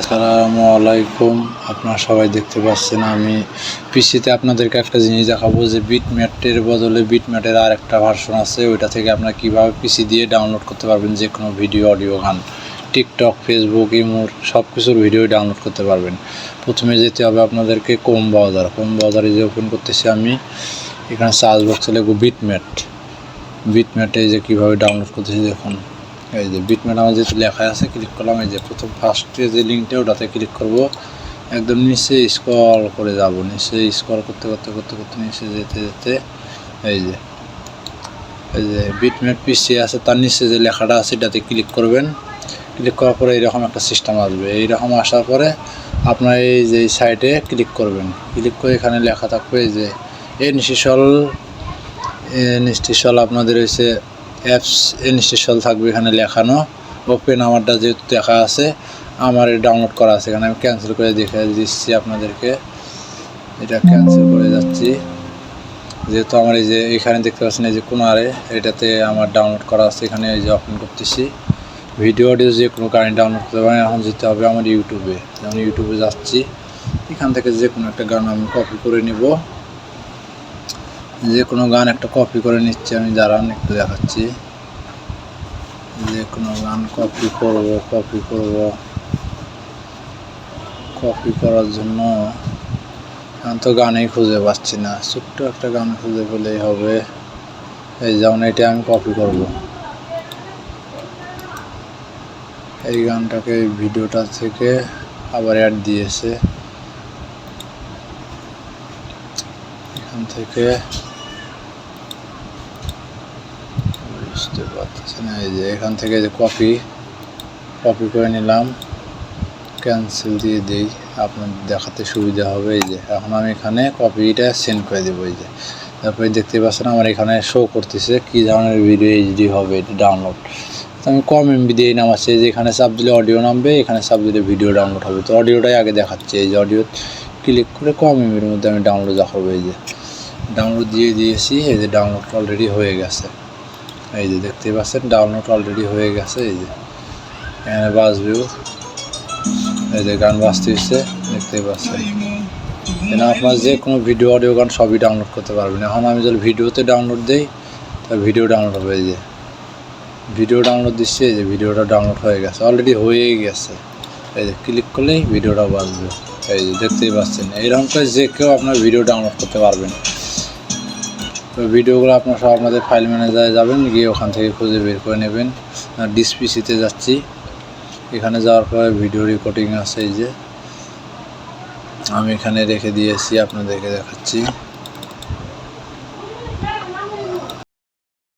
আসসালামু আলাইকুম। আপনারা সবাই দেখতে পাচ্ছেন আমি পিসিতে আপনাদেরকে একটা জিনিস দেখাবো যে বিটম্যাটের বদলে বিটম্যাটের আর একটা ভার্সন আছে, ওইটা থেকে আপনারা কীভাবে পিসি দিয়ে ডাউনলোড করতে পারবেন যে কোনো ভিডিও, অডিও, গান, টিকটক, ফেসবুক, ইমোর সব কিছুর ভিডিও ডাউনলোড করতে পারবেন। প্রথমে যেতে হবে আপনাদেরকে ক্রোম ব্রাউজারে যে ওপেন করতেছি আমি, এখানে সার্চ বক্সে লিখব বিটম্যাটে যে কীভাবে ডাউনলোড করতেছি দেখুন। এই যে বিটম্যাট আমার যেহেতু লেখা আছে, ক্লিক করলাম। এই যে প্রথম ফার্স্টে যে লিঙ্কটা ওটাতে ক্লিক করব, একদম নিচে স্ক্রল করে যাব, নিচে স্ক্রল করতে নিচে যেতে এই যে বিটম্যাট পিসি আছে, তার নিচে যে লেখাটা আছে এটাতে ক্লিক করবেন। ক্লিক করার পরে এইরকম একটা সিস্টেম আসবে। এইরকম আসার পরে আপনার এই যে সাইটে ক্লিক করবেন। ক্লিক করে এখানে লেখা থাকবে এই যে ইনস্টল আপনাদের হয়েছে অ্যাপস ইনস্টল থাকবে এখানে লেখানো। ওপেন আমারটা যেহেতু দেখা আছে, আমার ডাউনলোড করা আছে, এখানে আমি ক্যান্সেল করে দেখে দিচ্ছি আপনাদেরকে। এটা ক্যান্সেল করে যাচ্ছি, যেহেতু আমার এই যে এখানে দেখতে পাচ্ছেন এই যে কোনারে এটাতে আমার ডাউনলোড করা আছে। এখানে এই যে ওপেন করতেছি, ভিডিও অডিও যে কোনো গান ডাউনলোড করতে পারেন। এখন যেতে হবে আমার ইউটিউবে, যেমন ইউটিউবে যাচ্ছি, এখান থেকে যে কোনো একটা গান আমি কপি করে নিব। যে কোনো গান একটা কপি করে নিচ্ছি আমি, দাঁড়ান একটু দেখাচ্ছি। যে কোনো গান কপি করার জন্য এখন তো গানেই খুঁজে পাচ্ছি না, ছোট্ট একটা গান খুঁজে পেলেই হবে। এই যেমন এটা আমি কপি করব, এই গানটাকে ভিডিওটা থেকে আবার অ্যাড দিয়েছে, এখান থেকে বুঝতে পারতেছি না। এই যে এখান থেকে যে কপি করে নিলাম, ক্যান্সেল দিয়ে দিই, আপনার দেখাতে সুবিধা হবে। এই যে এখন আমি এখানে কপিটা সেন্ড করে দেবো। এই যে তারপরে দেখতে পাচ্ছেন আমার এখানে শো করতেছে কী ধরনের ভিডিও এইচডি হবে এটা ডাউনলোড। তো আমি কম এমবি দিয়েই নামাচ্ছি। যে এখানে চাপ দিলে অডিও নামবে, এখানে চাপ দিলে ভিডিও ডাউনলোড হবে। তো অডিওটাই আগে দেখাচ্ছে। এই যে অডিও ক্লিক করে কম এমবির মধ্যে আমি ডাউনলোড দেখাবো। এই যে ডাউনলোড দিয়ে দিয়েছি, এই যে ডাউনলোড অলরেডি হয়ে গেছে। এই যে দেখতে পাচ্ছেন ডাউনলোড অলরেডি হয়ে গেছে। এই যে এখানে বাজবেও, এই যে গান বাজতে হচ্ছে দেখতে পাচ্ছেন। এখানে আপনার যে কোনো ভিডিও, অডিও, গান সবই ডাউনলোড করতে পারবেন। এখন আমি যদি ভিডিওতে ডাউনলোড দিই তাহলে ভিডিও ডাউনলোড হবে। এই যে ভিডিও ডাউনলোড দিচ্ছি, এই যে ভিডিওটা ডাউনলোড হয়ে গেছে, অলরেডি হয়েই গেছে। এই যে ক্লিক করলেই ভিডিওটা বাজবে। এই যে দেখতেই পাচ্ছেন। এইরকম করে যে কেউ আপনার ভিডিও ডাউনলোড করতে পারবেন। তো ভিডিওগুলো আপনার সব আপনাদের ফাইল ম্যানেজারে যাবেন, গিয়ে ওখান থেকে খুঁজে বের করে নেবেন। ডিসপিসিতে যাচ্ছি, এখানে যাওয়ার পরে ভিডিও রেকর্ডিং আছে, এই যে আমি এখানে রেখে দিয়েছি, আপনাদেরকে দেখাচ্ছি।